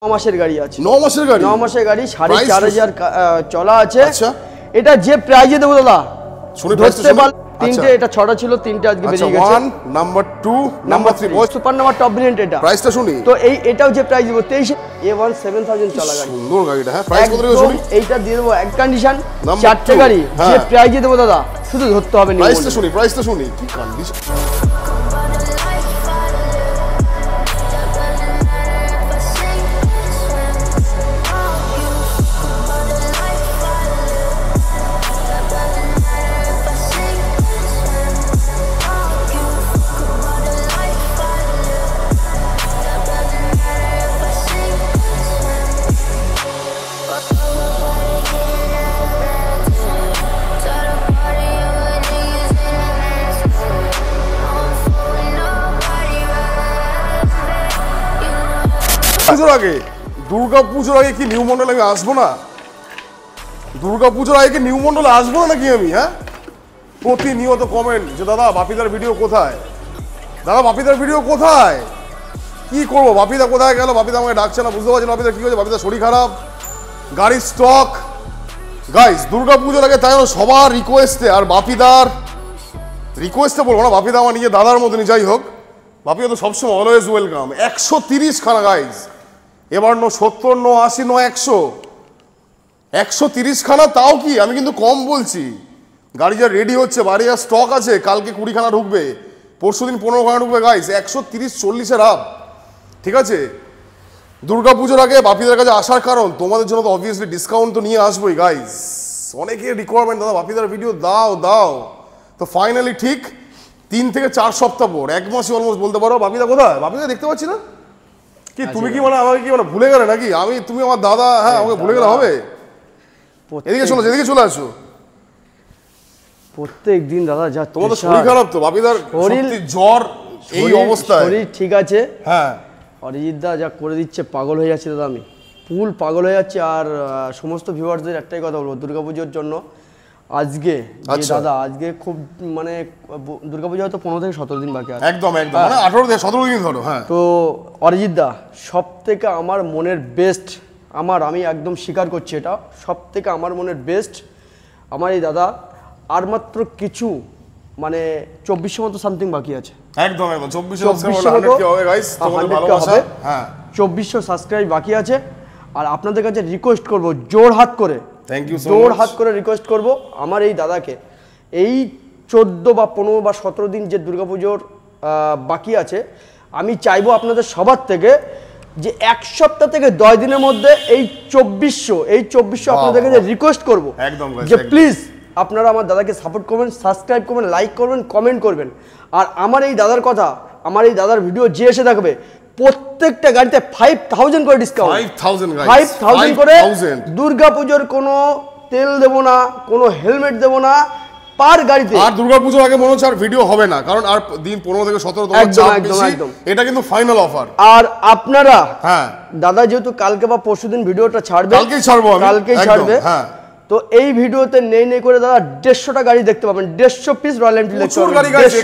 9 মাসের গাড়ি আছে। 9 মাসের গাড়ি? 9 মাসের গাড়ি, 4,500 চলা আছে। আচ্ছা, এটা যে প্রাইজে দেবো দাদা শুনে ধরতে পার। তিনটে, এটা 6টা ছিল, তিনটে আজকে বেরিয়ে গেছে। 1 number 2 number 3 super number top variant. এটা প্রাইসটা শুনি। তো এটাও যে প্রাইস দেবো 23 A1 7000 চলা গাড়ি। সুন্দর গাড়িটা। হ্যাঁ, প্রাইস কত শুনি। এইটা দিয়ে দেবো এক কন্ডিশন, 4টে গাড়ি যে প্রাইজে দেবো দাদা শুধু ধরতে হবে। প্রাইসটা শুনি, প্রাইসটা শুনি। কি কন্ডিশন। পুজোর আগে, দুর্গা পুজোর আগে কি নিউ মন্ডলে আমি আসবো না? দুর্গা পুজোর আগে কি নিউ মন্ডলে আসবো না নাকি আমি? হ্যাঁ, প্রতিনিয়ত কমেন্ট যে দাদা বাপিদার ভিডিও কোথায়, দাদা বাপিদার ভিডিও কোথায়। কি করবো, বাপিদা কোথায় গেল, বাপিদা আমাকে ডাকছে না, বুঝতে পারছি না বাপিদা কি হয়েছে, বাপিদার শরীর খারাপ, গাড়ির স্টক। গাইস, দুর্গা পুজোর আগে তাই সবার রিকোয়েস্টে, আর বাপিদার রিকোয়েস্টে বলবো না, বাপিদা আমার নিজের দাদার মতনই, যাই হোক বাপিদা তো সবসময় অলওয়েজ ওয়েলকাম। 130 খানা গাইস, এবার 70, 80, 100, 130 খানা। তাও কি আমি কিন্তু কম বলছি, গাড়ি যা রেডি হচ্ছে, বাড়ি যা স্টক আছে, কালকে 20 খানা ঢুকবে, পরশু দিন 15 খানা ঢুকবে গাইস। 130, 40-এর আপ, ঠিক আছে। দুর্গা পুজোর আগে বাপিদার কাছে আসার কারণ তোমাদের জন্য তো অবভিয়াসলি ডিসকাউন্ট তো নিয়ে আসবোই গাইস। অনেকের রিকোয়ারমেন্ট, দাদা বাপিদার ভিডিও দাও দাও। তো ফাইনালি ঠিক 3 থেকে 4 সপ্তাহ পর, 1 মাসই অলমোস্ট বলতে পারো, বাপিদা কোথায়? বাপিদা দেখতে পাচ্ছি না। কি তুমি কি মানে আমাকে কি মানে ভুলে গেলে নাকি? তুমি আমার দাদা, হ্যাঁ আমাকে ভুলে গেলে হবে? এদিকে চলো, এদিকে চলে আসো। প্রত্যেক দিন দাদা যা তোমার তো শরীর খারাপ, তো বাপিদার সত্যি জ্বর, এই অবস্থায় শরীর ঠিক আছে। হ্যাঁ, অরিজিৎ দা যা করে দিচ্ছে, পাগল হয়ে যাচ্ছে দাদা, আমি ফুল পাগল হয়ে যাচ্ছে। আর সমস্ত ভিউয়ারদের একটাই কথা বলবো, দুর্গাপুজোর জন্য আজকে দাদা, আজকে খুব মানে দুর্গাপুজো হয়তো 15 থেকে 17 দিন বাকি আছে। একদম একদম, মানে 18 থেকে 17 দিন ধরো। হ্যাঁ, তো অরিজিৎ দা সব থেকে আমার মনের বেস্ট, আমি একদম স্বীকার করছি, এটা সব থেকে আমার মনের বেস্ট আমার এই দাদা। আর মাত্র কিছু মানে 2400 মতো সামথিং বাকি আছে। একদম একদম 2400 হবে গাইস, তোমাদের ভালোবাসা। হ্যাঁ, 2400 সাবস্ক্রাইব বাকি আছে। আর আপনাদের কাছে রিকোয়েস্ট করব, জোর হাত করে, থ্যাংক ইউ সো মাচ, জোর হাত করে রিকোয়েস্ট করব আমার এই দাদাকে, এই 14 বা 15 বা 17 দিন যে দুর্গাপুজোর বাকি আছে, আমি চাইবো আপনাদের সবার থেকে যে 1 সপ্তাহ থেকে 10 দিনের মধ্যে এই 2400 আপনাদের কাছে রিকোয়েস্ট করব যে প্লিজ আপনারা আমার দাদাকে সাপোর্ট করবেন, সাবস্ক্রাইব করবেন, লাইক করবেন, কমেন্ট করবেন। আর আমার এই দাদার কথা, আমার এই দাদার ভিডিও যে এসে দেখবে, প্রত্যেকটা গাড়িতে 5000 করে ডিসকাউন্ট, 5000 করে। দুর্গাপুজোর কোনো তেল দেবো না, কোনো হেলমেট দেবো না পার গাড়িতে। আর দুর্গাপুজোর আগে মনে হচ্ছে আর ভিডিও হবে না, কারণ আর দিন 15 থেকে 17 তোমার চাপ বেশি, এটা কিন্তু ফাইনাল অফার। আর আপনারা, হ্যাঁ দাদা যেহেতু কালকে বা পরশুদিন ভিডিওটা ছাড়বে, কালকেই ছাড়বো আমি, কালকেই ছাড়বে। হ্যাঁ, তো এই ভিডিওতে নেই করে দাদা 150টা গাড়ি দেখতে পাবেন, 150 পিস রয়্যাল এনফিল্ড দেখতে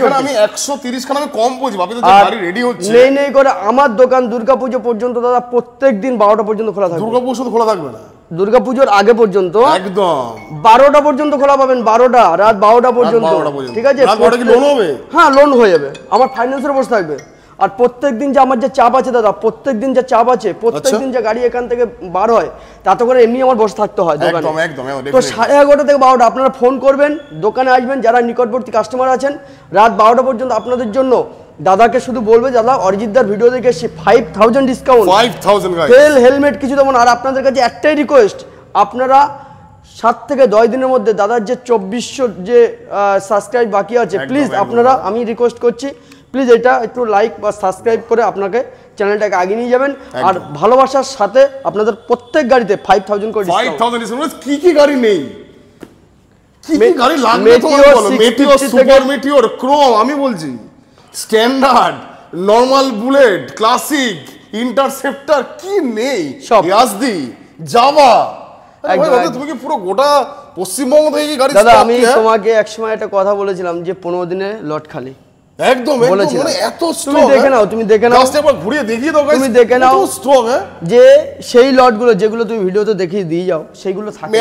পাবেন। আমি 130 খানা আমি কম বলছি, বাকি তো গাড়ি রেডি হচ্ছে। নেই করে আমার দোকান দুর্গাপুজো পর্যন্ত দাদা প্রত্যেকদিন 12টা পর্যন্ত খোলা থাকবে। দুর্গাপুজো তো খোলা থাকবে না, দুর্গাপুজোর আগে পর্যন্ত একদম 12টা পর্যন্ত খোলা পাবেন, 12টা রাত 12টা পর্যন্ত, ঠিক আছে। লোন হবে? হ্যাঁ, লোন হয়ে যাবে, আমার ফাইন্যান্সের বসে থাকবে। আর প্রত্যেকদিন যে আমার যে চাপ আছে দাদা, প্রত্যেকদিন যে চাপ আছে, প্রত্যেকদিন যে গাড়ি এখান থেকে বার হয়, তাতে করে এমনি আমার বসে থাকতে হয় দোকানে। তো 11:30 থেকে 12টা আপনারা ফোন করবেন, দোকানে আসবেন। যারা নিকটবর্তী কাস্টমার আছেন, রাত 12টা পর্যন্ত আপনাদের জন্য দাদাকে শুধু বলবে দাদা অরিজিৎ দার ভিডিও দেখে এসে 5000 ডিসকাউন্ট, 5000 গাইস, তেল হেলমেট কিছু দেবো না। আর আপনাদের কাছে একটাই রিকোয়েস্ট, আপনারা 7 থেকে 10 দিনের মধ্যে দাদার যে 2400 যে সাবস্ক্রাইব বাকি আছে, প্লিজ আপনারা, আমি রিকোয়েস্ট করছি, প্লিজ এটা একটু লাইক বা সাবস্ক্রাইব করে আপনাকে চ্যানেলটাকে আগে নিয়ে যাবেন। আর ভালোবাসার সাথে আপনাদের প্রত্যেক গাড়িতে 5000 করে ডিসকাউন্ট। কি কি গাড়ি নেই, কি কি গাড়ি লাগবে তোমার বলো? মেটিওর, সুপার মেটিওর, ক্রোম, আমি বলছি standard, normal, bullet, classic, interceptor, কি নেই? ইয়াজদি, জাভা, তুমি কি পুরো গোটা পশ্চিমবঙ্গ থেকে গাড়ি? দাদা আমি তোমাকে একসময় একটা কথা বলেছিলাম যে 15 দিনে লট খালি, একদম বলেছিলাম। মানে এত তুমি স্ট্রং দেখে নাও, তুমি দেখে নাও, জাস্ট একবার ঘুরিয়ে দেখিয়ে দাও গাইস, তুমি দেখে নাও স্ট্রং হ্যাঁ, যে সেই লটগুলো যেগুলো তুমি ভিডিওতে দেখিয়ে দিয়ে যাও সেগুলো থাকে।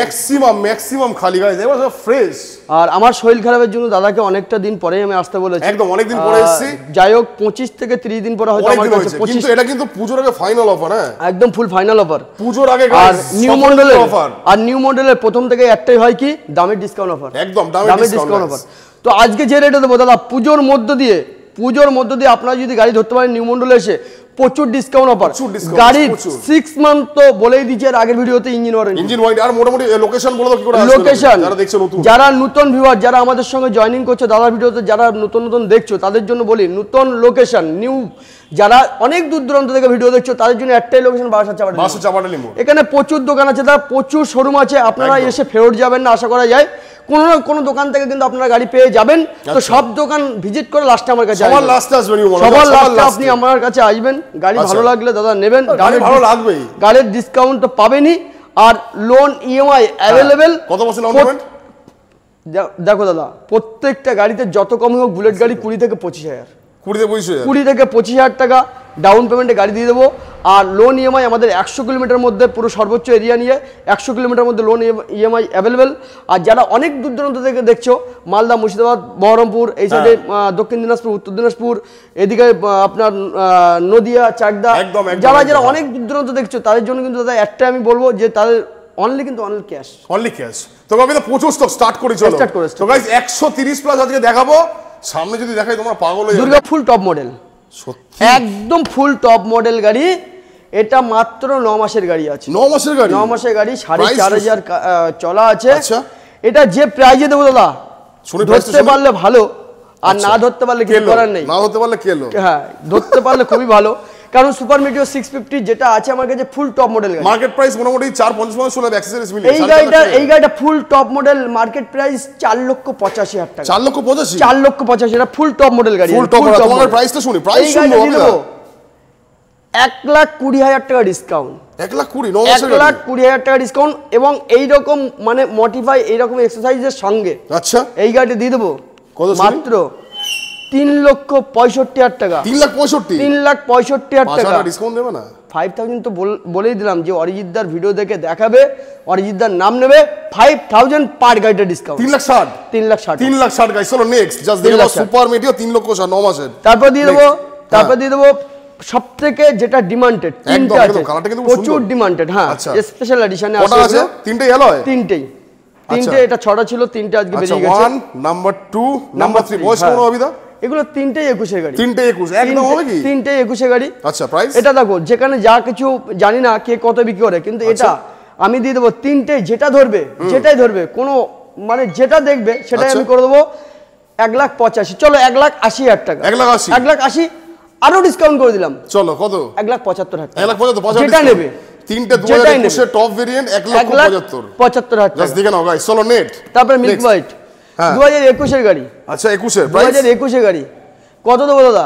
ম্যাক্সিমাম খালি গাইস, এবার ফ্রেশ। আর আমার শরীর খারাপের জন্য দাদাকে অনেকটা দিন পরেই আমি আসতে বলেছি, একদম অনেক দিন পরে এসেছি। যাই হোক 25 থেকে 30 দিন পরে হয়তো আমার কাছে 25, কিন্তু এটা কিন্তু পূজোর আগে ফাইনাল অফার, হ্যাঁ একদম ফুল ফাইনাল অফার পূজোর আগে আর গাইস, নিউ মডেলের অফার। আর নিউ মডেলের প্রথম থেকে একটাই হয় কি দামের ডিসকাউন্ট অফার, একদম দামের ডিসকাউন্ট অফার। তো আজকে যে রেটে দেবো দাদা, পুজোর মধ্য দিয়ে আপনারা যদি গাড়ি ধরতে পারেন নিউ মডেলে এসে প্রচুর ডিসকাউন্ট অফার। গাড়ির 6 মান্থ তো বলেই দিয়েছে আর আগের ভিডিওতে ইঞ্জিন ওয়ারেন্টি। আর মোটামুটি লোকেশন বলে দাও কি করে আসবে, লোকেশন যারা দেখছো নতুন, যারা নতুন ভিউয়ার, যারা আমাদের সঙ্গে জয়েনিং করছে দাদার ভিডিওতে, যারা নতুন দেখছো তাদের জন্য বলি নতুন লোকেশন নিউ, যারা অনেক দূর দূরান্ত থেকে ভিডিও দেখছো তাদের জন্য একটাই লোকেশন বারাসাত চাপাডালি মোড়। এখানে প্রচুর দোকান আছে দাদা, প্রচুর শোরুম আছে, আপনারা এসে ফেরত যাবেন না আশা করা যায়। কোনো না কোনো দোকান থেকে কিন্তু আপনারা গাড়ি পেয়ে যাবেন। তো সব দোকান ভিজিট করে লাস্টে আমার কাছে সবার লাস্টে আসবেন, সবার লাস্টে আপনি আমার কাছে আসবেন, গাড়ি ভালো লাগলে দাদা নেবেন, গাড়ি ভালো লাগবেই, গাড়ির ডিসকাউন্ট তো পাবেনই। আর লোন ইএমআই অ্যাভেলেবেল। কত বছর লোন পেমেন্ট? দেখো দাদা, প্রত্যেকটা গাড়িতে যত কম হোক, বুলেট গাড়ি 20 থেকে 25,000, 20 থেকে 25,000 টাকা ডাউন পেমেন্টে গাড়ি দিয়ে দেবো। আর লোন ইএমআই আমাদের 100 কিলোমিটার মধ্যে, পুরো সর্বোচ্চ এরিয়া নিয়ে 100 কিলোমিটার মধ্যে লোন ইএমআই অ্যাভেলেবেল। আর যারা অনেক দূর দূরান্ত থেকে দেখছো, মালদা, মুর্শিদাবাদ, বহরমপুর, এই সাইডে দক্ষিণ দিনাজপুর, উত্তর দিনাজপুর, এদিকে আপনার নদিয়া, চাকদা, যারা অনেক দূর দূরান্ত দেখছো তাদের জন্য কিন্তু দাদা একটা আমি বলবো যে তাদের অনলি ক্যাশ। তো আমি তো প্রচুর স্টক স্টার্ট করি, চলো তো গাইস 130 প্লাস আজকে দেখাবো। সামনে যদি দেখাই তোমরা পাগল হয়ে যাবে। দুর্গা ফুল টপ মডেল, সত্যি একদম ফুল টপ মডেল গাড়ি। এটা মাত্র 9 মাসের গাড়ি আছে, 9 মাসের গাড়ি, 9 মাসের গাড়ি, 4,500 চলা আছে। এটা যে প্রাইজে দেবো দাদা, ধরতে পারলে ভালো, আর না ধরতে পারলে কিছু করার নেই। না ধরতে পারলে কেলো, হ্যাঁ ধরতে পারলে খুবই ভালো, কারণ সুপার মিটিও 650 যেটা আছে আমার কাছে ফুল টপ মডেল গাড়ি। মার্কেট প্রাইস মোটামুটি 4-5 শুনে অ্যাকসেসরিজ মিলে। এই গাড়িটা full top model, market price 4,85,000 টাকা। 4,85,000 এটা ফুল টপ মডেল গাড়ি। Full top model. তোমার প্রাইসটা শুনি, প্রাইস শুনবো আমি। 1,20,000 টাকা ডিসকাউন্ট, 1,20,000 টাকা ডিসকাউন্ট, এবং এইরকম মানে মডিফাই এইরকম এক্সারসাইজের সঙ্গে আচ্ছা এই গাড়িটা দিয়ে দেবো মাত্র 3,65,000 টাকা। 3,65,000 টাকা ডিসকাউন্ট দেবে না? 5,000 তো বলেই দিলাম যে অরিজিৎদার ভিডিও দেখে দেখাবে, অরিজিৎদার নাম নেবে, 5,000 পার গাড়িটা ডিসকাউন্ট। 3,60,000 গাইস। চলো নেক্সট জাস্ট দেখো সুপার মিটিও 3,60,000 9 মাসের। তারপর দিয়ে দেবো সবথেকে যেটা ডিমান্ডেড, তিনটা আছে প্রচুর ডিমান্ডেড, হ্যাঁ স্পেশাল এডিশনে আছে। তিনটেই এলো, তিনটে, এটা 6টা ছিল, তিনটে আজকে বেরিয়ে গেছে। 1 নাম্বার 2 নাম্বার 3 বয়স কোন অবিদা? এগুলো তিনটেই 21 গাড়ি, 21 একদম হবে কি? তিনটেই 21 গাড়ি। আচ্ছা প্রাইস এটা দেখো, যেখানে যা কিছু জানি না কে কত বিক্রি করে, কিন্তু এটা আমি দিয়ে দেবো তিনটেই, যেটা ধরবে যেটাই ধরবে, কোনো মানে যেটা দেখবে সেটাই আমি করে দেবো 1,85,000। চলো 1,80,000 টাকা, 1,80,000 আরো ডিসকাউন্ট করে দিলাম। চলো কত? 1,75,000 টাকা। 1,75,000 যেটা নেবে, তিনটে 2021 এর টপ ভেরিয়েন্ট 1,75,000 জাস্ট দেখে নাও গাইস। চলো নেট। তারপরে মিল্ক হোয়াইট 2021 এর গাড়ি। আচ্ছা 21 এর প্রাইস, 2021 এর গাড়ি কত দেবো দাদা?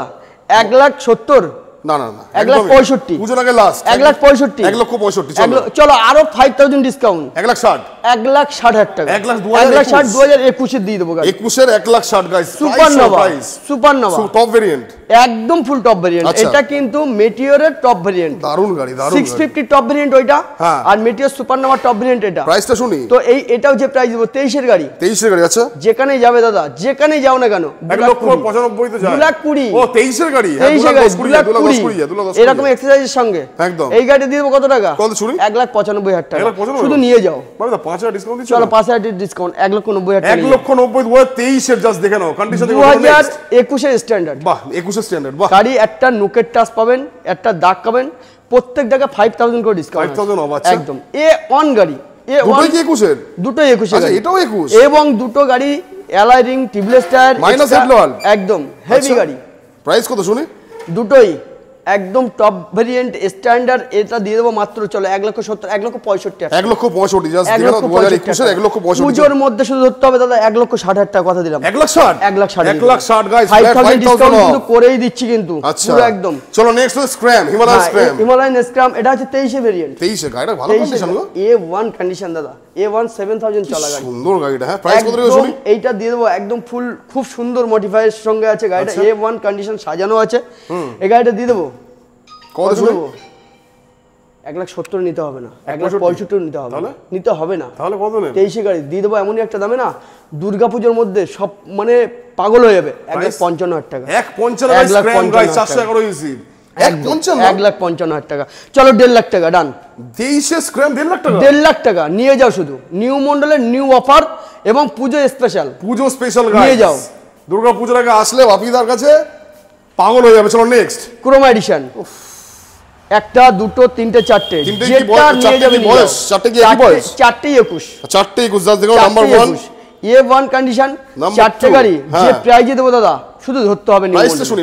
1,70,000 না 1,65,000 পুজোর আগে লাস্ট 1,65,000 1,65,000 চলো আরো 5,000 ডিসকাউন্ট 1,60,000 1,60,000 টাকা 1,60,000 2021 এর দিয়ে দেবো গাড়ি। 21 এর 1,60,000 guys. Super Nova top variant, একদম ফুল টপ ভেরিয়েন্ট। এটা কিন্তু মেটিওরের টপ ভেরিয়েন্ট, দারুণ গাড়ি, দারুণ 650 টপ ভেরিয়েন্ট ওইটা, আর Meteor Supernova top variant এটা। প্রাইসটা শুনি তো এটাও যে প্রাইস দেবো 23 এর গাড়ি, 23 এর গাড়ি। আচ্ছা যেখানেই যাবে দাদা, যেখানেই যাও না কেন 1,95,000 তো যায়, 2,20,000 ও 23 এর গাড়ি, 2,20,000 এরকম এক্সারসাইজের সঙ্গে একদম। এই গাড়ি দিয়ে দেবো কত টাকা? কত শুনি? 1,95,000 টাকা শুধু নিয়ে যাও। মানে 5,000 ডিসকাউন্ট দিচ্ছ? চলো 5,000 ডিসকাউন্ট 1,90,000 টাকা। 1,90,000 23 এর জাস্ট দেখে নাও কন্ডিশন দেখো। 2021 এর স্ট্যান্ডার্ড, বাহ 21 এর স্ট্যান্ডার্ড, বাহ। গাড়ি একটা নুকের টাচ পাবেন, একটা দাগ পাবেন, প্রত্যেক জায়গা 5,000 করে ডিসকাউন্ট, 5,000 অফ। আচ্ছা একদম A1 গাড়ি, দুটোই কি 21 এর? দুটোই 21 এর। আচ্ছা এটাও 21 এবং দুটো গাড়ি alloy ring, tubeless tyre, minus headlight, একদম হেভি গাড়ি। প্রাইস কত শুনি? দুটোই একদম টপ ভেরিয়েন্ট স্ট্যান্ডার্ড, এটা দিয়ে দেবো মাত্র চলো 1,70,000 1,65,000 1,65,000 জাস্ট দেখো 2021 এর 1,65,000 পুজোর মধ্যে শুধু ধরতে হবে দাদা 1,60,000 টাকা কথা দিলাম। 1,60,000 1,60,000 গাইস, 5,000 ডিসকাউন্ট কিন্তু করেই দিচ্ছি কিন্তু পুরো একদম। চলো নেক্সট হচ্ছে Scram, Himalayan Scram. Himalayan Scram এটা হচ্ছে 23 এ ভেরিয়েন্ট। 23 এ গাড়িটা ভালো কন্ডিশন গো, A1 কন্ডিশন দাদা, A1 7000 চলা গাড়ি, সুন্দর গাড়িটা। হ্যাঁ প্রাইস কত রেখে শুনি? এইটা দিয়ে দেবো একদম ফুল, খুব সুন্দর মডিফাইয়ের সঙ্গে আছে গাড়িটা, A1 কন্ডিশন সাজানো আছে। এই গাড়িটা দিয়ে দেবো কত শুনি? 1,70,000 নিতে হবে না, 1,65,000 নিতে হবে, নিতে হবে না। তাহলে কত নেন? 23 গাড়ি দিয়ে দেবো এমনই একটা দামে না, দুর্গাপূজার মধ্যে সব মানে পাগল হয়ে যাবে। 1,55,000 টাকা, 1,55,000 411 ইসি, 1,55,000 টাকা। চলো 1,50,000 টাকা ডান। 23 স্ক্র্যাম 1,50,000 টাকা, 1,50,000 টাকা নিয়ে যাও শুধু, নিউ মন্ডলের নিউ অফার এবং পুজো স্পেশাল, পুজো স্পেশাল গাড়ি নিয়ে যাও। দুর্গা পূজার আগে আসলে বাপিদার কাছে পাগল হয়ে যাবে। চলো নেক্সট ক্রোমা এডিশন, একটা দুটো তিনটে চারটে, যেটা নিয়ে যাবে বয়স চারটে কি একই বয়স? চারটেই 21, চারটে 21 জাস্ট দেখো নাম্বার 1 A1 কন্ডিশন, চারটে গাড়ি যে প্রাইজে দেবো দাদা শুধু ধরতে হবে।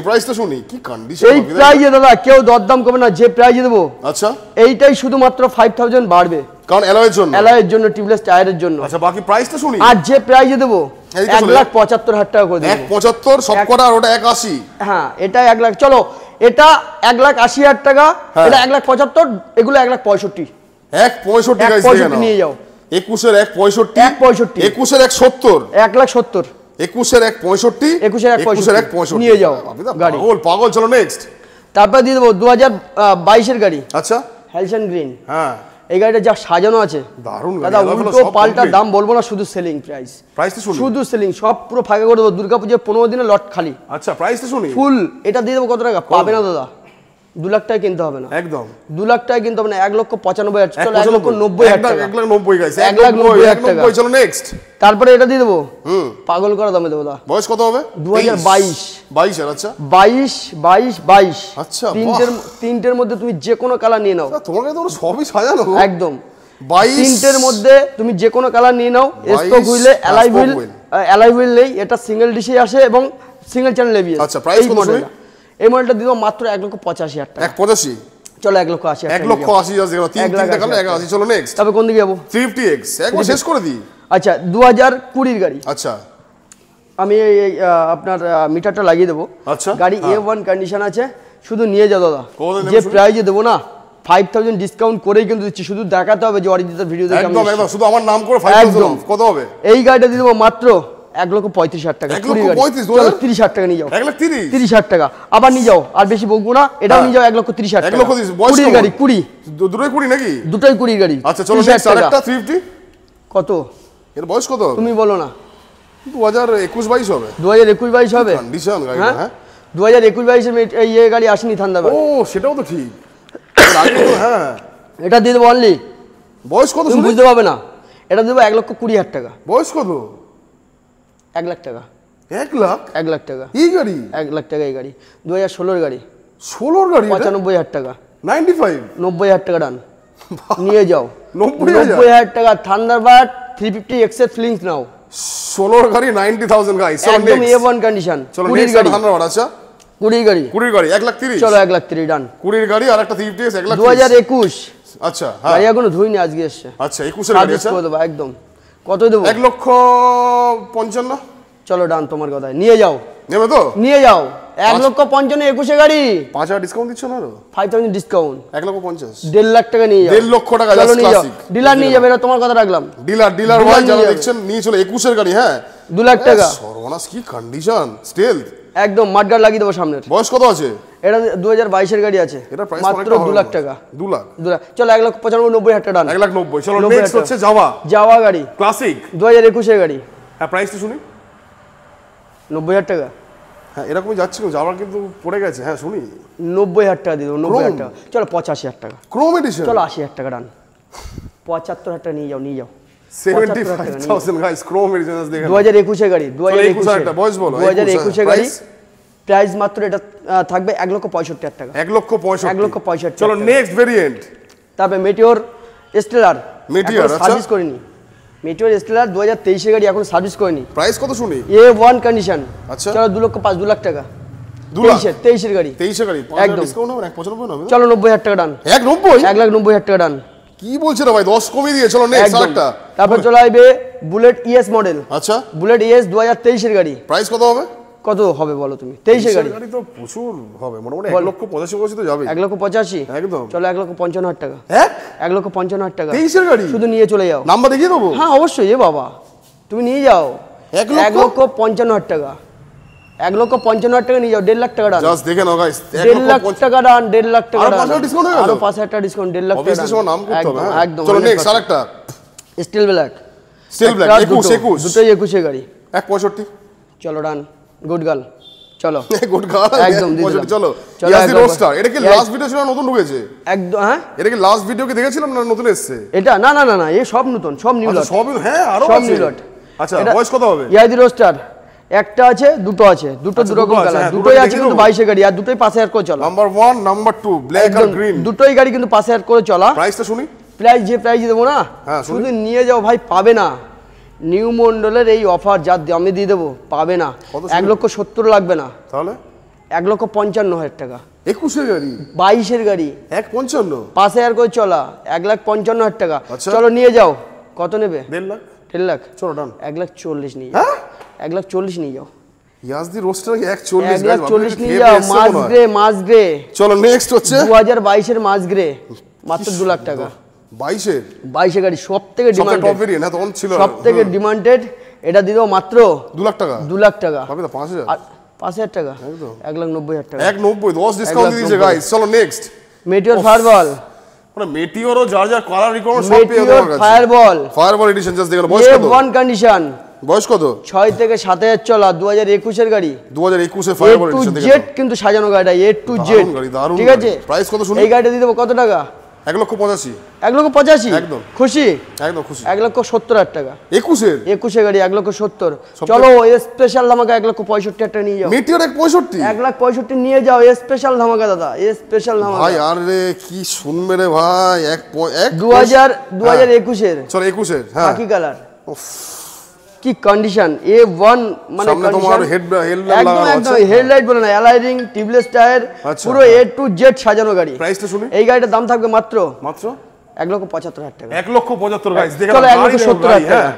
প্রাইসটা শুনি কি কন্ডিশন এই প্রাইজে দাদা কেউ দরদাম করবে না, যে প্রাইজে দেবো আচ্ছা এইটাই শুধুমাত্র 5,000 বাড়বে, কারণ অ্যালয়ের জন্য টিউবলেস টায়ারের জন্য। আচ্ছা বাকি প্রাইসটা শুনি। আর যে প্রাইজে দেবো 1,75,000 টাকা করে দেবো। 1,75 সব কটা, আর ওটা 1,80। হ্যাঁ এটা 1 লাখ, চলো এটা 1,80,000 টাকা, এটা 1,75,000, এগুলো 1,65,000। 1,65 গাইস দেখে নাও, নিয়ে যাও। 21 এর 1,65, 21 এর 1,70, 1,70, 21 এর 1,65, 21 এর 1,65 নিয়ে যাও গাড়ি। পাগল। চলো নেক্সট। তারপর দিয়ে দেবো 2022 এর গাড়ি, আচ্ছা হ্যালসন গ্রিন। হ্যাঁ এই গাড়িটা যা সাজানো আছে দারুণ দাদা, উল্টো পাল্টা দাম বলবো না, শুধু সেলিং প্রাইসটা শুনি। শুধু সেলিং, সব পুরো ফাঁকা করে দেবো। দুর্গাপূজার 15 দিনে লট খালি। আচ্ছা প্রাইসটা শুনি। ফুল এটা দিয়ে দেবো কত টাকা পাবে না দাদা, 2 লাখ টাকা কিনতে হবে না, একদম 2 লাখ টাকা কিনতে হবে না, 1,95,000, চলো 1,90,000 টাকা, 1,90,000 গাইস, 1,90,000 টাকা। চলো নেক্সট। তারপরে এটা দিয়ে দেবো পাগল করা দামে দেবো দাদা। বয়স কত হবে? 2022 এর। আচ্ছা 22 আচ্ছা তিনটের মধ্যে তুমি যে কোনো কালার নিয়ে নাও, তোমার কাছে তো সবই সাজানো একদম। 23 মধ্যে তুমি যে কোনো কালার নিয়ে নাও। স্টক হুইলে অ্যালাই হুইল নেই, এটা সিঙ্গেল ডিশে আসে এবং সিঙ্গেল চ্যানেল এবিএস। আচ্ছা প্রাইস কত শুনি? এই মডেলটা দিব মাত্র 1,85,000 টাকা। 1,85, চলো 1,80,000, 1,80,000 জাস্ট দেখো, 3 টাকা 1,80,000। চলো নেক্সট। তবে কোন দিকে যাবো? 350X একবার শেষ করে দিই। আচ্ছা 2020 গাড়ি, আচ্ছা আমি আপনার মিটারটা লাগিয়ে দেবো। আচ্ছা গাড়ি A1 কন্ডিশন আছে, শুধু নিয়ে যাও দাদা। যে প্রাইজে দেবো না 5,000 ডিসকাউন্ট করেই কিন্তু দিচ্ছি, শুধু দেখাতে হবে যে অরিজিনাল ভিডিও দেখে। একদম একদম, শুধু আমার নাম করে 5,000 কত হবে? এই গাড়িটা দিয়ে দেবো মাত্র 1,35,000 টাকা। 30,000 টাকা নিয়ে যাও, 30,000 টাকা আবার নিয়ে যাও, আর বেশি বকবো না, এটাও নিয়ে যাও 1,30,000 টাকা। 20 গাড়ি 20, দুটোই 20 নাকি? দুটোই 20 গাড়ি। আচ্ছা চলো নেক্সট আরেকটা 350। কত এর বয়স কত? তুমি বলো না। 2021-22 হবে, 2021-22 হবে কন্ডিশন গাড়ি। হ্যাঁ 2021-22 এর এই গাড়ি আসেনি থান্ডারবার্ড। ও সেটাও তো ঠিক। হ্যাঁ এটা দিয়ে দেবো অনলি। বয়স কত তুমি বুঝতে পারবে না, এটা দেবো 1,20,000 টাকা। বয়স কত? 1 লাখ টাকা। 1 লাখ? 1 লাখ টাকা এই গাড়ি? 1 লাখ টাকা এই গাড়ি। 2016 গাড়ি, 16 গাড়ি, 95,000 টাকা। 95, 90,000 টাকা ডান, নিয়ে যাও। 90,000 টাকা থান্ডারবার্ড 350X এর ফিলিংস নাও। 16 গাড়ি 90,000 গাইস। চলো একদম A1 কন্ডিশন। চলো নেক্সট থান্ডারবার্ড। আচ্ছা 20 গাড়ি, 20 গাড়ি 1,30,000। চলো 1,30,000 ডান। 20 গাড়ি আর একটা 350X 1,30,000। 2021 আচ্ছা হ্যাঁ, গাড়ি এখনো ধুইনি, আজকে এসছে। আচ্ছা 21 এর গাড়ি। আচ্ছা করে দেবো একদম। কত দেবো? 1,55,000। চলো ডান, তোমার কথায় নিয়ে যাও। নেবে তো? নিয়ে যাও। 1,55,000 21 গাড়ি, 5,000 ডিসকাউন্ট দিচ্ছ না? আরো 5,000 ডিসকাউন্ট, 1,50,000, 1.5 লাখ টাকা নিয়ে যাও। 1.5 লক্ষ টাকা। চলো নিয়ে যাও, ডিলার নিয়ে যাবে, এটা তোমার কথা রাখলাম। ডিলার ভাই যারা দেখছেন নিয়ে চলে 21 এর গাড়ি। হ্যাঁ 2 লাখ টাকা। সর্বনাশ কি কন্ডিশন, স্টেলথ একদম মাডগার্ড লাগিয়ে দেবো সামনের। বয়স কত আছে? এটা 2022 এর গাড়ি আছে, এটা প্রাইস মাত্র 2 লাখ টাকা। 2 লাখ, চলো 1,95,000 টাকা ডান। 1,90,000। চলো নেক্সট হচ্ছে জাভা গাড়ি, ক্লাসিক 2021 এর গাড়ি। হ্যাঁ প্রাইসটা শুনি। 90,000 টাকা। হ্যাঁ এরকমই যাচ্ছে, জাভা কিন্তু পড়ে গেছে। হ্যাঁ শুনি। 90,000 টাকা দিয়ে দেবো। 90,000 টাকা, চলো 85,000 টাকা। ক্রোম এডিশন, চলো 80,000 টাকা ডান। 75,000 টাকা নিয়ে যাও, নিয়ে যাও। 75,000 গাইস ক্রোম এডিশন দেখেন। 2021 এর গাড়ি, 2021 এর বয়স বলো। 2021 এর গাড়ি, প্রাইস মাত্র এটা থাকবে 1,65,000 টাকা। 1,65,000। চলো নেক্সট ভেরিয়েন্ট। তারপরে মেটিওর স্টেলার। মেটিওর সার্ভিস করিনি। মেটিওর স্টেলার 2023 এর গাড়ি, এখন সার্ভিস করিনি। প্রাইস কত শুনি? A1 condition. আচ্ছা চলো 2 লাখ 2 লাখ টাকা। 23 এর গাড়ি 23 এর গাড়ি একদম ডিসকাউন্ট হবে 195 হবে চলো 90,000 টাকা ডান 190 1,90,000 টাকা ডান কি বলছ রে ভাই 10 কমিয়ে দিয়ে চলো নেক্সট আরেকটা তারপর চলে আসবে বুলেট ইএস মডেল আচ্ছা বুলেট ইএস 2023 এর গাড়ি প্রাইস কত হবে কত হবে বলো তুমি 23 এর গাড়ি গাড়ি তো প্রচুর হবে মোটামুটি 1,85,000 তো যাবে 1,85,000 একদম চলো 1,55,000 টাকা হ্যাঁ 1,55,000 টাকা 23 এর গাড়ি শুধু নিয়ে চলে যাও নাম্বার দেখিয়ে দেবো হ্যাঁ অবশ্যই এ বাবা তুমি নিয়ে যাও 1,55,000 টাকা 1,55,000 টাকা নিয়ে যাও 1.5 লাখ টাকা ডান জাস্ট দেখে নাও গাইস 1.5 লাখ টাকা ডান 1.5 লাখ টাকা ডান আর 500 ডিসকাউন্ট হয়ে গেল আরো 5,000 টাকা ডিসকাউন্ট 1.5 লাখ টাকা অবভিয়াসলি সব নাম করতে হবে একদম চলো নেক্সট আরেকটা স্টিল ব্ল্যাক 21 দুটোই 21 এর গাড়ি 165 চলো ডান গুড গার্ল চলো গুড গার্ল একদম দিয়ে দিলাম। চলো চলো, ইয়াসি একদম। রোস্টার এটা কি লাস্ট ভিডিও ছিল না নতুন ঢুকেছে একদম হ্যাঁ এটা কি লাস্ট ভিডিও কি দেখেছিলাম না নতুন এসেছে এটা না না না না এই সব নতুন সব নিউ লট সব হ্যাঁ আরো সব আছে নিউ লট আচ্ছা বয়স কত হবে ইয়াদি রোস্টার একটা আছে দুটো আছে দুটো আচ্ছা, দুরকম দুটো আছে, কালার হ্যাঁ, দুটোই দুটোই আছে দেখে কিন্তু নেবো। 22 এর গাড়ি আর দুটোই পাশে আর করে চলা নাম্বার 1 নাম্বার 2 ব্ল্যাক আর একদম গ্রিন দুটোই গাড়ি কিন্তু পাশে আর করে চলা প্রাইসটা শুনি প্রাইস যে প্রাইস দেবো না হ্যাঁ, শুনি। শুধু নিয়ে যাও ভাই পাবে না নিউ মন্ডলের এই অফার যা আমি দিয়ে দেবো পাবে না কত 1,70,000 লাগবে না তাহলে 1,55,000 টাকা 21 এর গাড়ি 22 এর গাড়ি 155 পাশে আর করে চলা 1,55,000 টাকা আচ্ছা। চলো নিয়ে যাও কত নেবে 1.5 লাখ 1.5 লাখ চলো ডান 1,40,000 নিয়ে যাও 1,40,000 নিয়ে যাও ইয়াসদি রোস্টার 140 1,40,000 নিয়ে যাও মাস গ্রে চলো নেক্সট হচ্ছে 2022 এর মাস গ্রে মাত্র 2 লাখ টাকা 22 এর 22 এর গাড়ি সব থেকে সবথেকে টপ ডিমান্ডেড ভেরিয়েন্ট হ্যাঁ তখন ছিল সব থেকে ডিমান্ডেড এটা দিয়ে দাও মাত্র 2 লাখ টাকা 2 লাখ টাকা ভাবি তো 5000 আর 5,000 টাকা একদম। 1,90,000 টাকা 190 10 ডিসকাউন্ট দিয়ে দিয়েছে গাইস চলো নেক্সট মেটিওর ফায়ারবল মানে মেটিওরও যার কালার রিকোয়ারমেন্ট সব পেয়ে যাবে মেটিওর আমার কাছে ফায়ারবল ফায়ারবল এডিশন জাস্ট দেখো বয়স কত A1 কন্ডিশন বয়স কত 6 থেকে 7,000 চলা 2021 এর গাড়ি 2021 এর A fireball to edition Z দেখো কিন্তু সাজানো গাড়িটা A to Z দারুণ গাড়ি, দারুণ ঠিক আছে গাড়ি। Price কত শুনি? এই গাড়িটা দিয়ে দেবো কত টাকা 1,85,000 1,85,000 একদম। খুশি একদম খুশি 1,70,000 টাকা 21 এর 21 গাড়ি 1,70,000 চলো স্পেশাল ধামাকা 1,65,000 টাকা নিয়ে যাও মেটিওর 165 1,65,000 নিয়ে যাও স্পেশাল ধামাকা দাদা স্পেশাল ধামাকা ভাই আরে কি শুনবে রে ভাই 2021 এর চলো 21 এর হ্যাঁ বাকি কালার কি কন্ডিশন A1 মানে সামনে তোমার condition- হেডলাইট একদম লাগানো একদম আছে হেডলাইট বলে না অ্যালাই রিং টিউবলেস টায়ার আচ্ছা। পুরো A to Z সাজানো গাড়ি প্রাইসটা শুনি এই গাড়িটার দাম থাকবে মাত্র মাত্র 1,75,000 টাকা 1,75,000 গাইস দেখে চলো, নাও, 1,70,000 গাড়ি, টাকা। হ্যাঁ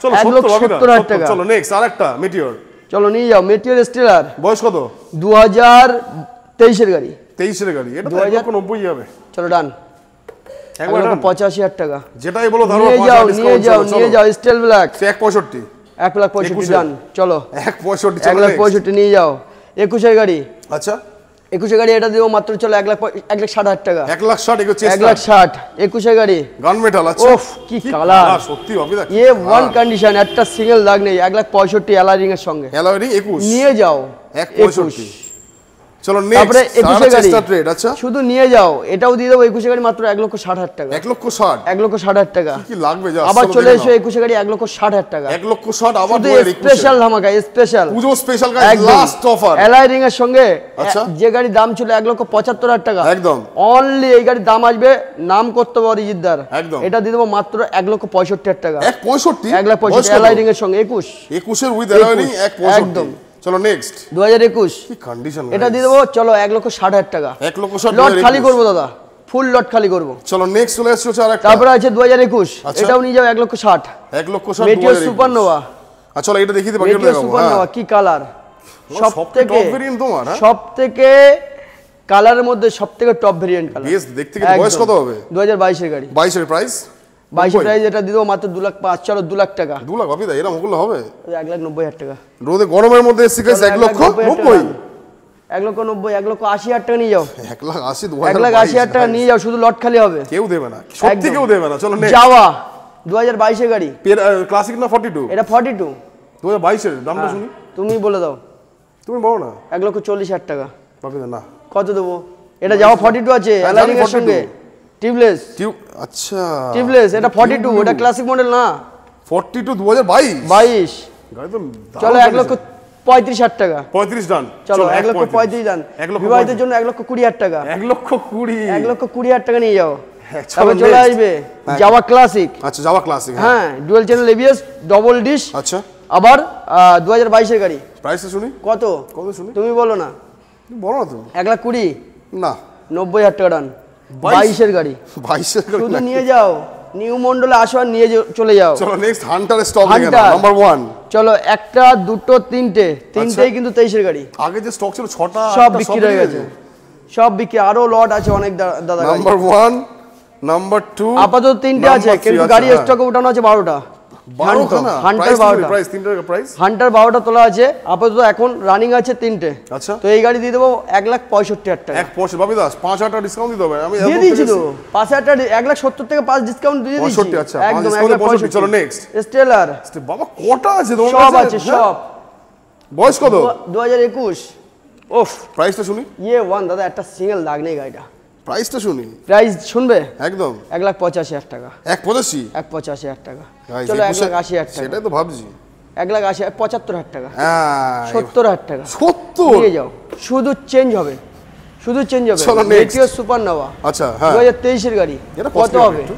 চলো 1,70,000 টাকা। চলো নেক্সট আরেকটা মেটিওর চলো নিয়ে যাও মেটিওর স্টেলার বয়স কত 2023 এর গাড়ি 23 এর গাড়ি এটা তো 1,90,000 যাবে চলো ডান একবার ডান। 1,85,000 টাকা যেটাই বলো ধরো নিয়ে যাও নিয়ে যাও নিয়ে যাও স্টেল ব্ল্যাক 165 1,65,000 ডান চলো 165 চলো next। 1,65,000 নিয়ে যাও 21 এর গাড়ি আচ্ছা 21 এর গাড়ি এটা দিও মাত্র চলো 1,60,000 টাকা 1,60,000 এগুলো চেষ্টা 1,60,000 21 এর গাড়ি গান মেটাল আচ্ছা ওফ কি কালার সত্যি ভাবি দেখ A1 কন্ডিশন একটা সিঙ্গেল দাগ নেই 1,65,000 অ্যালাই রিং এর সঙ্গে অ্যালয়রিং 21 নিয়ে যাও 165 চলো তারপরে নেক্সট 21 এর গাড়ি ট্রেড আচ্ছা শুধু নিয়ে যাও এটাও দিয়ে দেবো 21 এর গাড়ি মাত্র 1,60,000 টাকা 1,60,000 1,60,000 টাকা কি লাগবে যা আবার চলে এসো 21 এর গাড়ি 1,60,000 টাকা 1,60,000 আবার শুধু 2021 স্পেশাল ধামাকা স্পেশাল পুজো special guys last offer ally ring এর সঙ্গে আচ্ছা। যে গাড়ির দাম ছিল 1,75,000 টাকা একদম। অনলি এই গাড়ির দাম আসবে নাম করতে হবে অরিজিৎদার একদম। এটা দিয়ে দেবো মাত্র 1,65,000 টাকা 1,65,000 1,65,000 অ্যালাই রিং এর সঙ্গে 21 21 এর উইথ অ্যালয়রিং 1,65,000 একদম। চলো নেক্সট 2021 কি কন্ডিশন এটা দিয়ে দেবো চলো 1,60,000 টাকা 1,60,000 লট খালি করবো দাদা ফুল লট খালি করবো চলো নেক্সট চলে আসছে হচ্ছে আরেকটা তারপরে আছে 2021 আচ্ছা। এটাও নিয়ে যাও 1,60,000 1,60,000 মেটিওর সুপারনোভা আচ্ছা চলো এটা দেখিয়ে দিই বাকি মেটিওর দেখাবো সুপারনোভা কি কালার সব সব থেকে থেকে টপ ভেরিয়েন্ট তোমার হ্যাঁ সব থেকে কালারের মধ্যে সব থেকে টপ ভেরিয়েন্ট কালার বেশ দেখতে কিন্তু বয়স কত হবে 2022 এর গাড়ি 22 এর প্রাইস 22 প্রাইস এটা দিয়ে দেবো মাত্র 2,05,000 চলো 2 লাখ টাকা 2 লাখ ভাবি দা এরকম ওগুলো হবে 1,90,000 টাকা রোদে গরমের মধ্যে এসে গাইস 1,90,000 1,90,000 1,80,000 টাকা নিয়ে যাও 1,80,000 1,80,000 টাকা নিয়ে যাও শুধু লট খালি হবে কেউ দেবে না সত্যি একদম। কেউ দেবে না চলো নেক্সট যাওয়া 2022 এর গাড়ি ক্লাসিক না 42 এটা 42 2022 এর দামটা শুনি তুমি বলে দাও তুমি বলো না 1,40,000 টাকা ভাবি দা না কত দেবো এটা যাওয়া 42 আছে হ্যাঁ, অ্যালাই জানি রিং এর 42 সঙ্গে টিউবলেস আচ্ছা টিউবলেস এটা 42 এটা ক্লাসিক মডেল না 42 2022 22 গাড়ি তো চলো 1,35,000 টাকা 35 ডান চলো 1,35,000 দান 1,35,000 বিবাহিতের জন্য 1,20,000 টাকা 1,20,000 1,20,000 টাকা নিয়ে যাও হ্যাঁ, চলো তারপর চলে next। আসবে যাওয়া ক্লাসিক আচ্ছা যাওয়া ক্লাসিক হ্যাঁ dual channel ABS double dish আচ্ছা আবার 2022 এর গাড়ি প্রাইসটা শুনি কত কত শুনি তুমি বলো না বলো না তো। 1,20,000 না 90,000 টাকা ডান। 22-এর গাড়ি, 22-এর গাড়ি শুধু নিয়ে যাও, নিউ মন্ডলে আসো আর নিয়ে চলে যাও। চলো নেক্সট হান্টার স্টক দেখে Hunter। নাও নাম্বার 1। চলো একটা দুটো তিনটেই কিন্তু 23-এর গাড়ি। আগে যে স্টক ছিল 6টা সব বিক্রি হয়ে গেছে, সব বিক্রি, আরো লট আছে অনেক দাদা। নাম্বার 1 নাম্বার 2 আপাতত 3টে আছে, কিন্তু গাড়ি স্টকে উঠানো আছে 12টা। হান্টার 12টা, প্রাইস 3টার প্রাইস হান্টার 12টা তোলা আছে আপাতত, এখন রানিং আছে 3টে। আচ্ছা তো এই গাড়ি দিয়ে দেবো 1,65,000 টাকা। 1 বাবি দাস 5,000 টাকা ডিসকাউন্ট দিতে হবে। আমি দিয়ে দিয়েছি তো 5,000 টাকা, 1,70,000 থেকে 5 ডিসকাউন্ট দিয়ে দিয়েছি। 65 আচ্ছা একদম 1,65। চলো নেক্সট স্টেলার। বাবা কটা আছে তোমার সব কাছে? আছে সব। বয়স কত? 2021। ওফ প্রাইসটা শুনি। ওয়ান দাদা, একটা সিঙ্গেল দাগ নেই গাড়িটা। প্রাইসটা শুনি। প্রাইস শুনবে? একদম 1,85,000 টাকা। 1,85? 1,85,000 টাকা। Guys, চলো 1,80,000 1,80,000 টাকা। সেটাই তো ভাবছি। 1,80,000, 75,000 টাকা। হ্যাঁ 70,000 টাকা। 70? নিয়ে যাও, শুধু চেঞ্জ হবে, শুধু চেঞ্জ হবে। চলো next। Meteor super Nova. আচ্ছা হ্যাঁ 2023-এর গাড়ি। এটা কত costly হবে? একটু।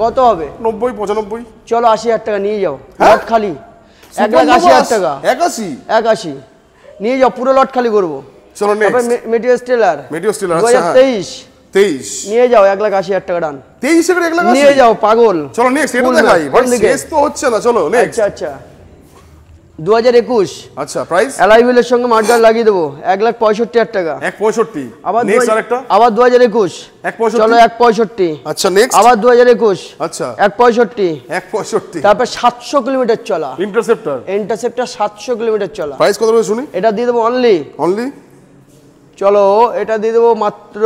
কত হবে? 90 95? চলো 80,000 টাকা নিয়ে যাও, হ্যাঁ? লট খালি। Super 1,80,000 টাকা। 81? 81 নিয়ে যাও, পুরো লট খালি করবো। চলো তারপর next Meteor stellar. Meteor stellar আচ্ছা 2023 23 নিয়ে যাও, 1,80,000 টাকা ডান। 23 এর 1,80,000 নিয়ে যাও পাগল। চলো নেক্সট এটা Full দেখাই map, বাট কোন দিকে? শেষ তো হচ্ছে না। চলো নেক্সট আচ্ছা 2021 আচ্ছা প্রাইস অ্যালাইভিলের সঙ্গে মার্কার লাগিয়ে দেবো 1,65,000 টাকা। 1,65 আবার নেক্সট আরেকটা আবার 2021 1,65 চলো 1,65 আচ্ছা নেক্সট আবার 2021 আচ্ছা 1,65 1,65 তারপর 700 কিলোমিটার চলা ইন্টারসেপ্টর ইন্টারসেপ্টার 700 কিলোমিটার চলা। প্রাইস কত হবে শুনি। এটা দিয়ে দেবো অনলি অনলি চলো এটা দিয়ে দেবো মাত্র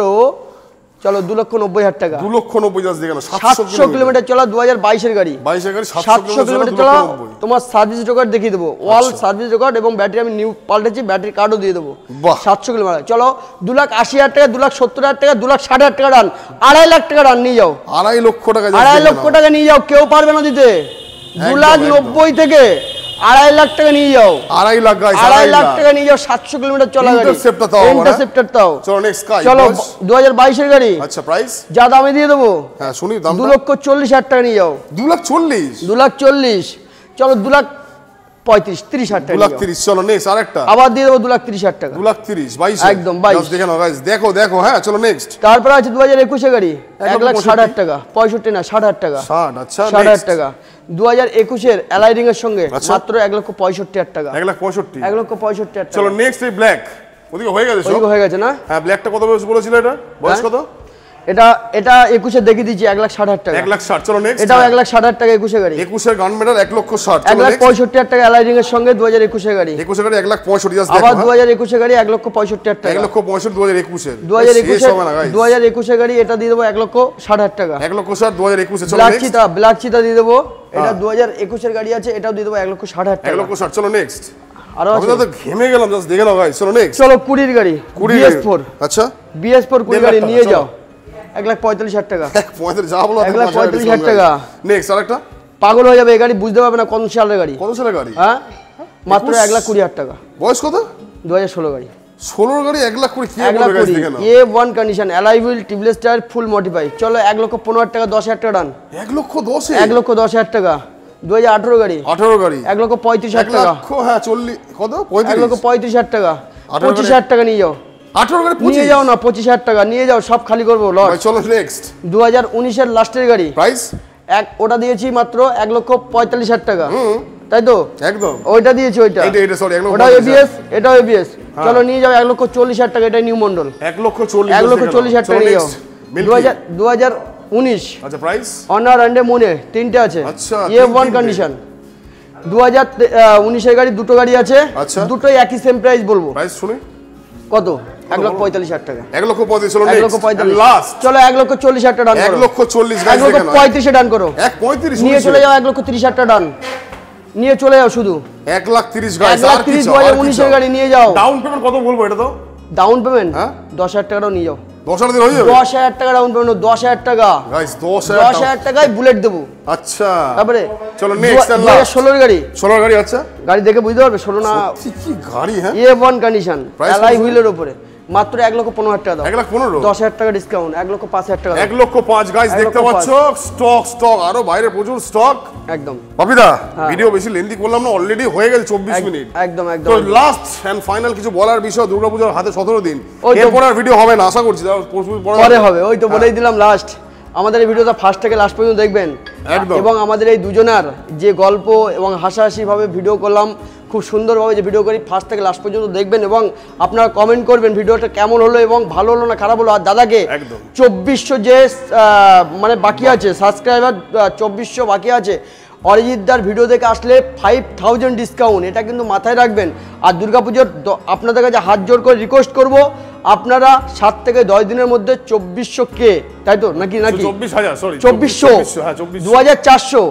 চলো 2,90,000 টাকা। 2,90,000 দিয়ে গেল 700 কিলোমিটার চলা 2022-এর গাড়ি। 22 এর গাড়ি 700 কিলোমিটার চলা। তোমার সার্ভিস রেকর্ড দেখিয়ে দেবো, ওয়াল সার্ভিস রেকর্ড এবং ব্যাটারি আমি নিউ পাল্টেছি, ব্যাটারি কার্ডও দিয়ে দেবো। বাহ 700 কিলোমিটার চলো 2,80,000 টাকা, 2,70,000 টাকা, 2,60,000 টাকা রান, 2.5 লাখ টাকা রান নিয়ে যাও। 2.5 লক্ষ টাকা 2.5 লক্ষ টাকা নিয়ে যাও, কেউ পারবে না দিতে। 2,90,000 থেকে 2.5 লাখ টাকা নিয়ে যাও। 2.5 লাখ গাইস 2.5 লাখ টাকা নিয়ে যাও, 700 কিলোমিটার চলা গাড়ি। ইন্টারসেপ্টর তাও ইন্টারসেপ্টর তাও। চলো নেক্সট স্কাই চলো 2022-এর গাড়ি। আচ্ছা প্রাইস যা দামে দিয়ে দেবো হ্যাঁ শুনি দাম 2,40,000 টাকা নিয়ে যাও। 2,40,000 2,40,000 চলো 2,35,000 টাকা। 2,30,000 চলো নেক্সট আরেকটা আবার দিয়ে দেবো 2,30,000 টাকা। 2,30,000 22 একদম 22 দেখে নাও গাইস দেখো দেখো হ্যাঁ চলো নেক্সট তারপর আছে 2021-এর গাড়ি 1,60,000 টাকা। 65 না 60,000 টাকা। 60 আচ্ছা 60,000 টাকা। 2021-এর অ্যালাইডিং এর সঙ্গে মাত্র 1,65,000 টাকা। 1,65,000 1,65,000 টাকা। চলো নেক্সট এই ব্ল্যাক ওদিকে হয়ে গেছে সব ওইদিকে হয়ে গেছে না? হ্যাঁ ব্ল্যাকটা কত বলেছিল এটা বয়স কত? এটা 21-এ দেখিয়ে দিচ্ছি 1,60,000 টাকা। 1,60,000 চলো নেক্সট এটাও 1,60,000 টাকা 21-এর গাড়ি। 21 এর গান মেটাল 1,60,000 চলো নেক্সট 1,65,000 টাকা অ্যালাইডিং এর সঙ্গে 2021-এর গাড়ি। 21 এর গাড়ি 1,65,000 জাস্ট আবার দেখো 2021-এর গাড়ি 1,65,000 টাকা। 1,65,000 2021 এর 2021-এর গাড়ি এটা দিয়ে দেবো 1,60,000 টাকা। 1,60,000 2021 চলো নেক্সট ব্ল্যাক চিতা দিয়ে দেবো, এটা 2021-এর গাড়ি আছে, এটাও দিয়ে দেবো 1,60,000 টাকা। 1,60,000 চলো নেক্সট আরো আমি তো ঘেমে গেলাম জাস্ট দেখে নাও গাইস চলো নেক্সট চলো 20-এর গাড়ি 20 BS4 আচ্ছা BS4 20 গাড়ি নিয়ে যাও 1,45,000 টাকা। 1,35,000 যা বলো 1,45,000 টাকা। নেক্সট আরেকটা পাগল হয়ে যাবে এই গাড়ি, বুঝতে পারবে না কোন সালের গাড়ি। কত সালের গাড়ি? হ্যাঁ মাত্র 1,20,000 টাকা। বয়স কত? 2016 গাড়ি। 16 গাড়ি 1,20,000 কি বলবো গাইস দেখে নাও A1 condition alloy wheel tubeless tyre full modify. চলো 1,15,000 টাকা 10,000 টাকা ডান। 1,10,000 1,10,000 টাকা। 2018 গাড়ি 18 গাড়ি 1,35,000 টাকা। হ্যাঁ 40 কত 35 1,35,000 টাকা। 18 25,000 টাকা নিয়ে যাও। 18 গাড়ি নিয়ে 25 যাও না 25,000 টাকা নিয়ে যাও, সব খালি করবো লট। ভাই চলো নেক্সট 2019-এর লাস্টের গাড়ি প্রাইস ওটা দিয়েছি মাত্র 1,45,000 টাকা, তাই তো? একদম ওইটা দিয়েছি ওইটা এটা সরি ওটা ABS এটাও ABS। চলো নিয়ে যাও 1,40,000 টাকা, এটা নিউ মন্ডল 1,40,000 টাকা নিয়ে যাও। 2019 আচ্ছা প্রাইস অনার অ্যান্ডে মনে তিনটে আছে, আচ্ছা, A1 কন্ডিশন। 2019-এর গাড়ি দুটো গাড়ি আছে, আচ্ছা। দুটোই একই সেম প্রাইস বলবো। প্রাইস শুনি কত? 1,45,000 টাকা। 1,35,000 চলো নেক্সট 1,45,000 লাস্ট চলো 1,40,000 টাকা ডান করো। 1,40,000 গাইস দেখেন 1,35,000 ডান করো। 1,35,000 নিয়ে চলে যাও 1,30,000 টাকা ডান, নিয়ে চলে যাও শুধু 1,30,000 গাইস আর কি 2019-এর গাড়ি নিয়ে যাও। ডাউন পেমেন্ট কত বলবো এটা তো? ডাউন পেমেন্ট হ্যাঁ 10,000 টাকাও নিয়ে যাও। 10,000 দিন হয়ে যাবে 10,000 টাকা ডাউন পেমেন্ট, 10,000 টাকা গাইস 10,000 টাকায় বুলেট দেবো। আচ্ছা তারপরে চলো নেক্সট আর লাস্ট 2016-এর গাড়ি 16 গাড়ি আচ্ছা গাড়ি দেখে বুঝতে পারবে 16 না কি গাড়ি হ্যাঁ A1 কন্ডিশন Price অ্যালয় কত? হুইলের উপরে মাত্র 1,15,000 টাকা দাও। 1,15,000 10,000 টাকা ডিসকাউন্ট, 1,05,000 টাকা। 1,05,000 গাইস, দেখতে পাচ্ছ স্টক আরো বাইরে প্রচুর স্টক। একদম বাপিদা, ভিডিও বেশি লেন্দি করলাম না, অলরেডি হয়ে গেল 24 মিনিট। একদম তো লাস্ট এন্ড ফাইনাল কিছু বলার বিষয়, দুর্গাপূজার হাতে 17 দিন, এরপর আর ভিডিও হবে না আশা করছি, পরে হবে। ওই তো বলেই দিলাম লাস্ট, আমাদের এই ভিডিওটা ফার্স্ট থেকে লাস্ট পর্যন্ত দেখবেন। এবং আমাদের এই দুজনার যে গল্প এবং হাসাহাসি ভাবে ভিডিও করলাম, খুব সুন্দরভাবে যে ভিডিও করি, ফার্স্ট থেকে লাস্ট পর্যন্ত দেখবেন এবং আপনারা কমেন্ট করবেন ভিডিওটা কেমন হলো এবং ভালো হলো না খারাপ হলো। আর দাদাকে 2400 যে মানে বাকি আছে সাবস্ক্রাইবার, 2400 বাকি আছে, অরিজিৎদার ভিডিও দেখে আসলে 5000 ডিসকাউন্ট, এটা কিন্তু মাথায় রাখবেন। আর দুর্গাপুজোর আপনাদের কাছে হাত জোর করে রিকোয়েস্ট করব, আপনারা 7 থেকে 10 দিনের মধ্যে 2400 কে, তাই তো নাকি 2400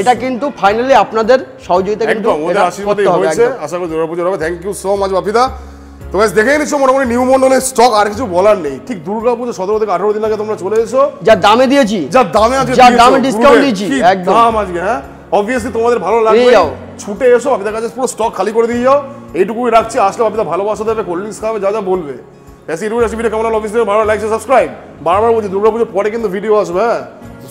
এটা কিন্তু ফাইনালি আপনাদের সহযোগিতা কিন্তু আশীর্বাদই হয়েছে। আশা করি দুর্গাপুজোর হবে। থ্যাংক ইউ সো মাচ বাপিদা। তো গাইস দেখে নিচ্ছ মোটামুটি নিউ মন্ডলের স্টক, আর কিছু বলার নেই। ঠিক দুর্গাপুজো 17 থেকে 18 দিন আগে তোমরা চলে এসো, যা দামে দিয়েছি, যা দামে আজকে ডিসকাউন্ট দিয়েছি, একদম দাম আজকে। হ্যাঁ অবভিয়াসলি তোমাদের ভালো লাগবে, ছুটে এসো, বাপিদার কাছে পুরো স্টক খালি করে দিয়ে যাও। এইটুকুই রাখছি, আসলে বাপিদা ভালোবাসা দেবে, কোল্ড ড্রিঙ্কস খাবে, যা যা বলবে। ভিডিও কেমন হলো অবভিয়াসলি ভালো, লাইক সাবস্ক্রাইব। বারবার বলছি দুর্গাপুজোর পরে কিন্তু ভিডিও আসবে। হ্যাঁ,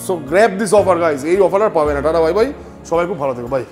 so grab this offer guys, এই অফার আর পাবে না। টাটা বাই বাই, সবাই খুব ভালো থেকো, বাই।